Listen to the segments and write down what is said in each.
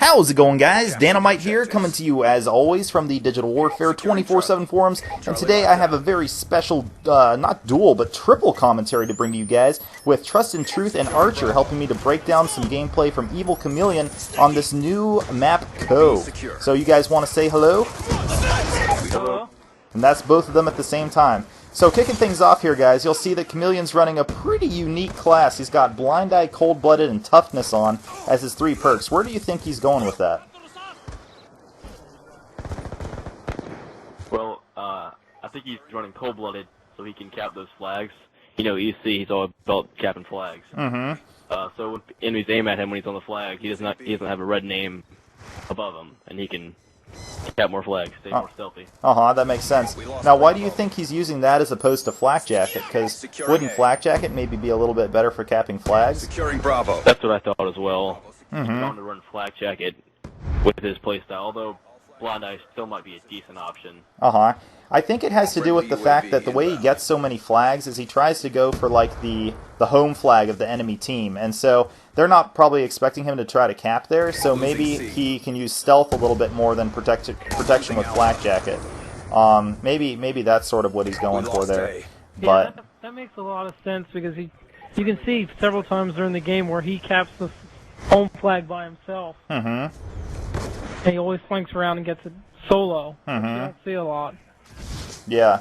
How's it going, guys? Dynamite here, coming to you as always from the Digital Warfare 24/7 forums, and today I have a very special, not dual, but triple commentary to bring to you guys, with Trust and Truth and Archer helping me to break down some gameplay from Evil Chameleon on this new map, Cove. So you guys want to say hello? Hello. And that's both of them at the same time. So kicking things off here, guys, you'll see that Chameleon's running a pretty unique class. He's got Blind Eye, Cold-Blooded, and Toughness on as his 3 perks. Where do you think he's going with that? Well, I think he's running Cold-Blooded so he can cap those flags. You know, you see he's all about capping flags. Mm-hmm. So when enemies aim at him when he's on the flag, he doesn't have a red name above him, and he can cap more flags, stay more stealthy. That makes sense. Now, why do you think he's using that as opposed to Flak Jacket? Because wouldn't Flak Jacket maybe be a little bit better for capping flags? Securing Bravo. That's what I thought as well. He's going to run Flak Jacket with his playstyle, although Blind Eye still might be a decent option. I think it has to do with the fact that the way he gets so many flags is he tries to go for like the home flag of the enemy team, and so they're not probably expecting him to try to cap there, so maybe he can use stealth a little bit more than protection with Flak Jacket. Maybe that's sort of what he's going for there. But yeah, that makes a lot of sense, because you can see several times during the game where he caps the home flag by himself. And he always flanks around and gets it solo. You don't see a lot. Yeah.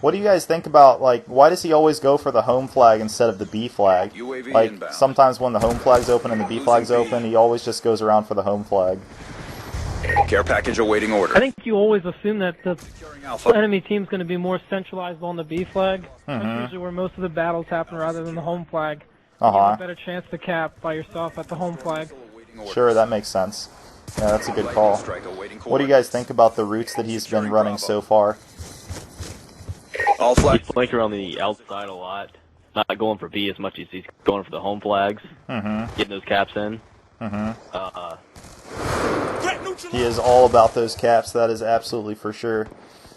What do you guys think about, like, why does he always go for the home flag instead of the B flag? Like, sometimes when the home flag's open and the B flag's open, he always just goes around for the home flag. Care package awaiting order. I think you always assume that the enemy team's going to be more centralized on the B flag. That's usually where most of the battles happen rather than the home flag. You have a better chance to cap by yourself at the home flag. Sure, that makes sense. Yeah, that's a good call. What do you guys think about the routes that he's been running so far? He's flanked around the outside a lot, not going for B as much as he's going for the home flags, getting those caps in. He is all about those caps, that is absolutely for sure.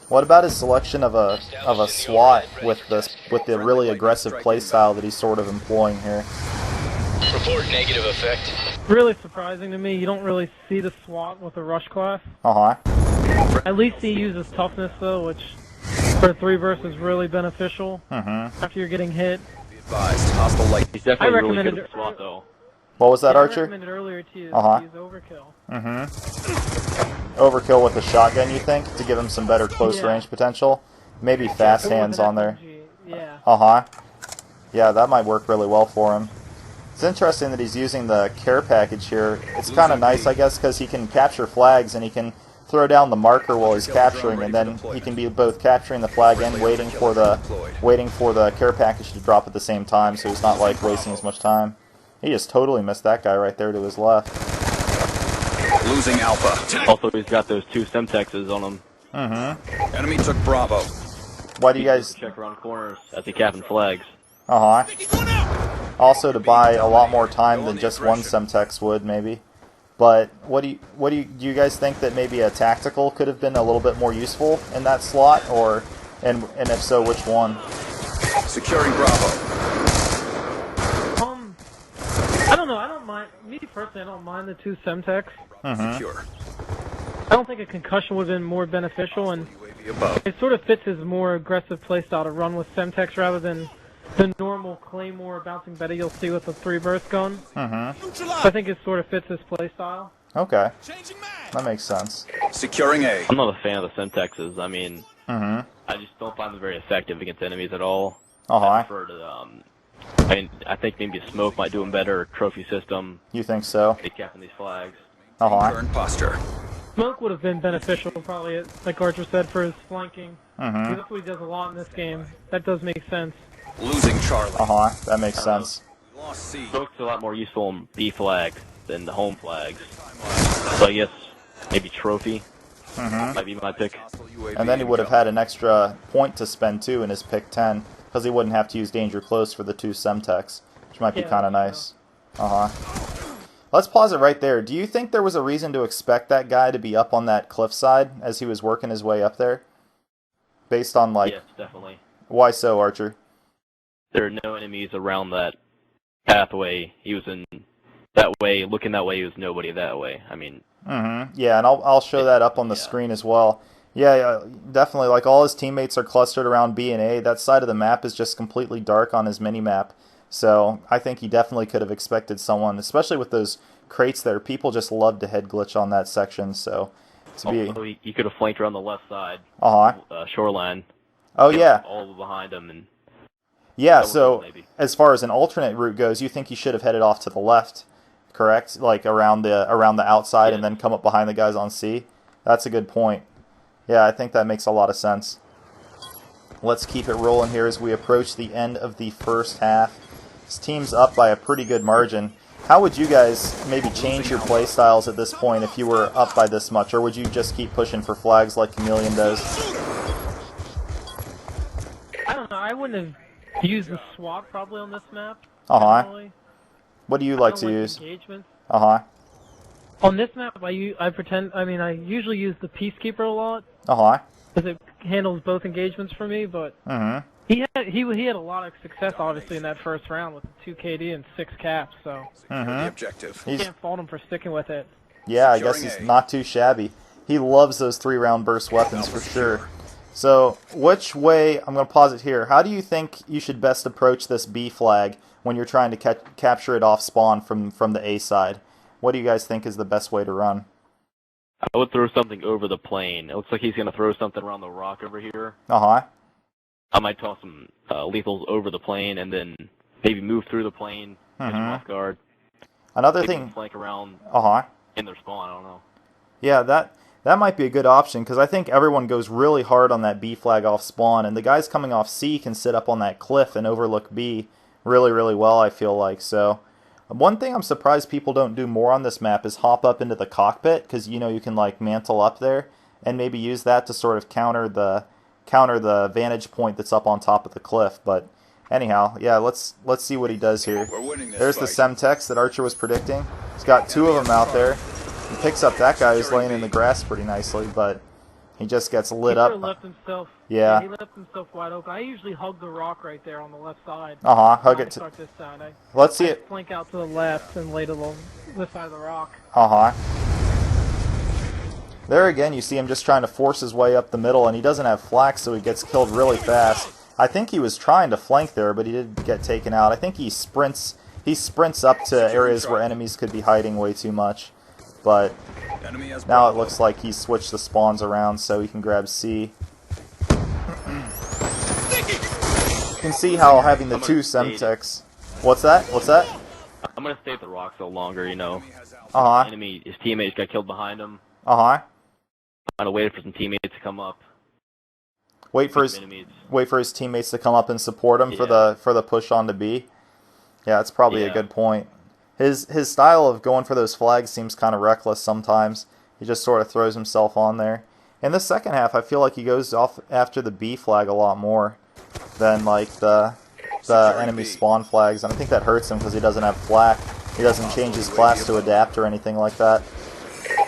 What about his selection of a SWAT with the really aggressive playstyle that he's sort of employing here? Report negative effect. Really surprising to me. You don't really see the SWAT with the rush class. At least he uses toughness though, which for 3 versus really beneficial after you're getting hit. He's definitely really good at SWAT though. What was that, I Archer? recommended earlier to you to use overkill. Overkill with the shotgun, you think, to give him some better close range potential? Maybe fast hands on there. Yeah, that might work really well for him. It's interesting that he's using the care package here. It's kind of nice, I guess, because he can capture flags and he can throw down the marker while he's capturing, and then he can be both capturing the flag and waiting for the care package to drop at the same time, so he's not like wasting as much time. He just totally missed that guy right there to his left. Losing Alpha. Also, he's got those 2 Semtexes on him. Enemy took Bravo. Why do you guys check around corners as he capping flags? Also to buy a lot more time than just one Semtex would, maybe. But do you guys think that maybe a tactical could have been a little bit more useful in that slot, and if so, which one? Securing Bravo. I don't know. I don't mind. Me personally, I don't mind the 2 Semtex. Secure. I don't think a concussion would have been more beneficial, and it sort of fits his more aggressive playstyle to run with Semtex rather than the normal Claymore bouncing better you'll see with the 3 burst gun. I think it sort of fits his playstyle. Okay, that makes sense. Securing A. I'm not a fan of the Semtexes. I mean, I just don't find them very effective against enemies at all. I prefer to, I mean, I think maybe a smoke might do him better. Trophy system. You think so? They capping these flags. Turn posture. Smoke would have been beneficial, probably, like Archer said, for his flanking. That's what he does a lot in this game. That does make sense. Losing Charlie. That makes sense. Smoke's a lot more useful in B flags than the home flags. So I guess maybe Trophy might be my pick. And then he would have had an extra point to spend too in his pick 10, because he wouldn't have to use Danger Close for the 2 Semtex, which might be kind of nice. Let's pause it right there. Do you think there was a reason to expect that guy to be up on that cliffside as he was working his way up there? Based on, like... Yes, definitely. Why so, Archer? There are no enemies around that pathway he was in that way, looking that way, he was nobody that way. I mean. Yeah, and I'll show that up on the screen as well. Yeah, definitely. Like, all his teammates are clustered around B and A. That side of the map is just completely dark on his mini-map. So I think he definitely could have expected someone, especially with those crates there. People just love to head glitch on that section. So also, he could have flanked around the left side, shoreline. Oh yeah, all behind him and. Yeah, so as far as an alternate route goes, you think he should have headed off to the left, correct? Like around the outside and then come up behind the guys on C. That's a good point. Yeah, I think that makes a lot of sense. Let's keep it rolling here as we approach the end of the first half. This team's up by a pretty good margin. How would you guys maybe change your play styles at this point if you were up by this much, or would you just keep pushing for flags like Chameleon does? I don't know. I wouldn't have use the swap probably on this map. What do you like to use? Engagements. On this map, I usually use the Peacekeeper a lot. Because it handles both engagements for me, but he had a lot of success obviously in that first round with 2 KD and 6 caps, so the objective. You can't fault him for sticking with it. Yeah, I guess he's not too shabby. He loves those 3-round burst weapons for sure. So, which way, I'm going to pause it here, how do you think you should best approach this B flag when you're trying to capture it off spawn from the A side? What do you guys think is the best way to run? I would throw something over the plane. It looks like he's going to throw something around the rock over here. I might toss some lethals over the plane and then maybe move through the plane, catch him off guard. Another thing... flank around in their spawn, I don't know. Yeah, that might be a good option, because I think everyone goes really hard on that B flag off spawn, and the guys coming off C can sit up on that cliff and overlook B really, really well, I feel like. So, one thing I'm surprised people don't do more on this map is hop up into the cockpit, because, you know, you can, like, mantle up there, and maybe use that to sort of counter the vantage point that's up on top of the cliff. But, anyhow, yeah, let's see what he does here. There's the Semtex that Archer was predicting. He's got 2 of them out there. He picks up that guy who's laying in the grass pretty nicely, but he just gets lit up. He left himself. Yeah. He left himself wide open. I usually hug the rock right there on the left side. Hug it to. This side. Let's see it. Flank out to the left and lay to the side of the rock. There again, you see him just trying to force his way up the middle, and he doesn't have flak, so he gets killed really fast. I think he was trying to flank there, but he did get taken out. I think he sprints up to areas where enemies could be hiding way too much. But now it looks like he's switched the spawns around so he can grab C. You can see how having the 2 Semtex... What's that? I'm going to stay at the rock so longer, you know. His teammates got killed behind him. I'm going to wait for some teammates to come up. Wait for his teammates to come up and support him for the push on to B. Yeah, that's probably a good point. His style of going for those flags seems kind of reckless sometimes. He just sort of throws himself on there. In the second half, I feel like he goes off after the B flag a lot more than like the enemy spawn flags, and I think that hurts him because he doesn't have flak. He doesn't change his class to adapt or anything like that.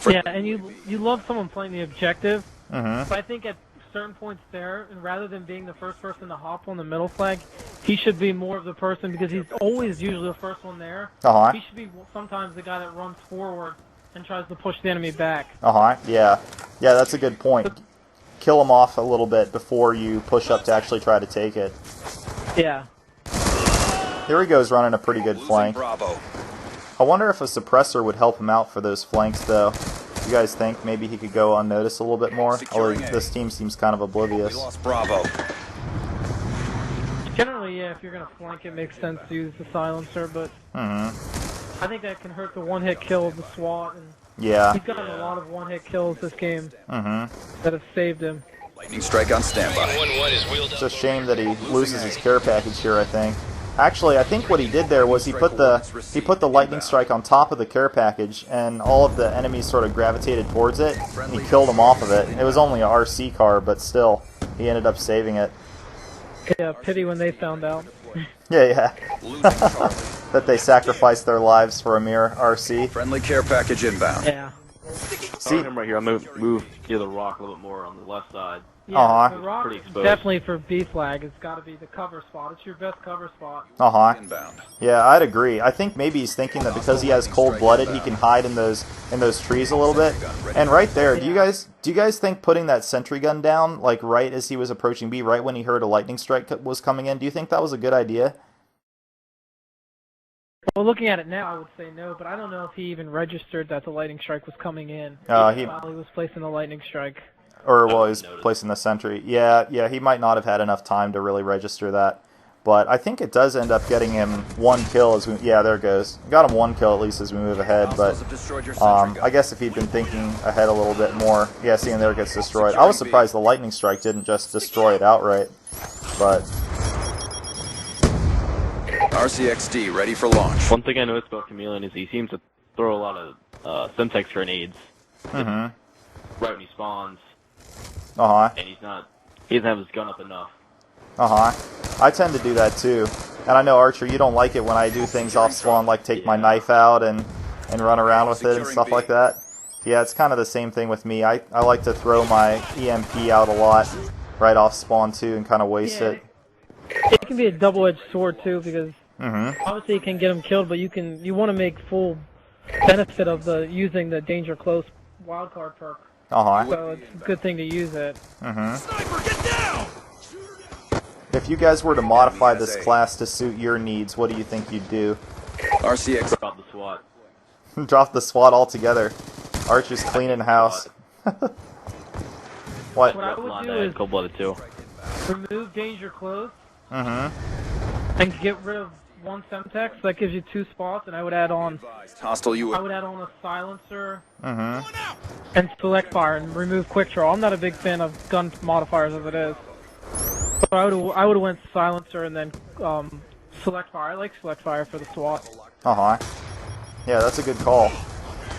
Yeah, and you love someone playing the objective, but I think at certain points there, and rather than being the first person to hop on the middle flag, he should be more of the person, because he's always usually the first one there. He should be sometimes the guy that runs forward and tries to push the enemy back. Yeah, that's a good point. Kill him off a little bit before you push up to actually try to take it. Yeah. Here he goes running a pretty good flank. I wonder if a suppressor would help him out for those flanks, though. You guys think maybe he could go unnoticed a little bit more? Although this team seems kind of oblivious. Generally, yeah, if you're going to flank, it makes sense to use the silencer, but I think that can hurt the one-hit kill of the SWAT. And he's gotten a lot of one-hit kills this game that have saved him. Lightning strike on standby. It's a shame that he loses his care package here, I think. Actually, I think what he did there was he put the lightning strike on top of the care package, and all of the enemies sort of gravitated towards it, and he killed them off of it. It was only a RC car, but still, he ended up saving it. Yeah, pity when they found out. Yeah. That they sacrificed their lives for a mere RC. Friendly care package inbound. Yeah. See him right here. I'm move near the rock a little bit more on the left side. Yeah, the rock definitely for B flag has got to be the cover spot. It's your best cover spot. Inbound. Yeah, I'd agree. I think maybe he's thinking that because he has cold-blooded, he can hide in those trees a little bit. And right there, do you guys think putting that sentry gun down, like right as he was approaching B, right when he heard a lightning strike was coming in, do you think that was a good idea? Well, looking at it now, I would say no, but I don't know if he even registered that the lightning strike was coming in while he was placing the lightning strike. Or while he was placing the sentry. Yeah, he might not have had enough time to really register that. But I think it does end up getting him 1 kill as we... Yeah, there it goes. Got him 1 kill at least as we move ahead, but I guess if he'd been thinking ahead a little bit more... Yeah, seeing there it gets destroyed. I was surprised the lightning strike didn't just destroy it outright, but... RCXD ready for launch. One thing I noticed about Chameleon is he seems to throw a lot of Semtex grenades. Right when he spawns. And he doesn't have his gun up enough. I tend to do that too. And I know, Archer, you don't like it when I do things off spawn, like take my knife out and run around with it and stuff like that. Yeah, it's kind of the same thing with me. I like to throw my EMP out a lot right off spawn too and kind of waste it. It can be a double-edged sword too, because obviously you can get him killed, but you want to make full benefit of using the danger close wildcard perk. So it's a good thing to use it. Sniper, get down! If you guys were to modify this class to suit your needs, what do you think you'd do? RCX. Drop the SWAT. Drop the SWAT altogether. Archer's cleaning house. What? What I would do is cold-blooded too. Remove danger close. And get rid of 1 Semtex. That gives you 2 spots, and I would add on. I would add on a silencer. And select fire and remove quick draw. I'm not a big fan of gun modifiers as it is. So I would have went silencer and then select fire. I like select fire for the SWAT. Yeah, that's a good call.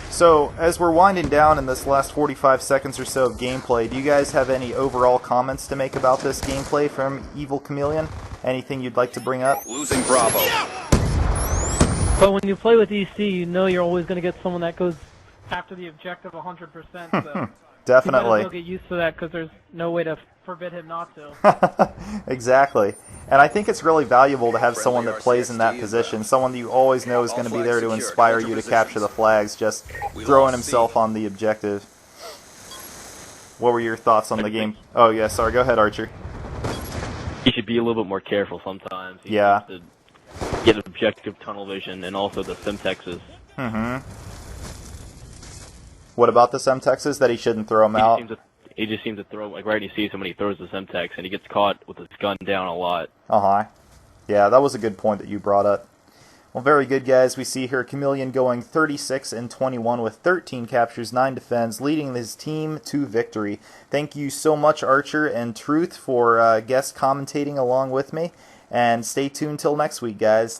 So, as we're winding down in this last 45 seconds or so of gameplay, do you guys have any overall comments to make about this gameplay from Evil Chameleon? Anything you'd like to bring up? Losing Bravo. But when you play with EC, you know you're always going to get someone that goes after the objective 100%. So Definitely. You might as well get used to that because there's no way to forbid him not to. Exactly. And I think it's really valuable to have someone that plays in that position, someone that you always know is going to be there to inspire you to capture the flags, just throwing himself on the objective. What were your thoughts on the game? Oh, yeah, sorry. Go ahead, Archer. He should be a little bit more careful sometimes. He yeah. needs to get objective tunnel vision and also the Semtexes. What about the Semtexes that he shouldn't throw them out? He just seems to throw, like right when he sees him when he throws the Semtex, and he gets caught with his gun down a lot. Yeah, that was a good point that you brought up. Well, very good, guys. We see here Chameleon going 36-21 with 13 captures, 9 defends, leading his team to victory. Thank you so much, Archer and Truth, for guest commentating along with me. And stay tuned till next week, guys.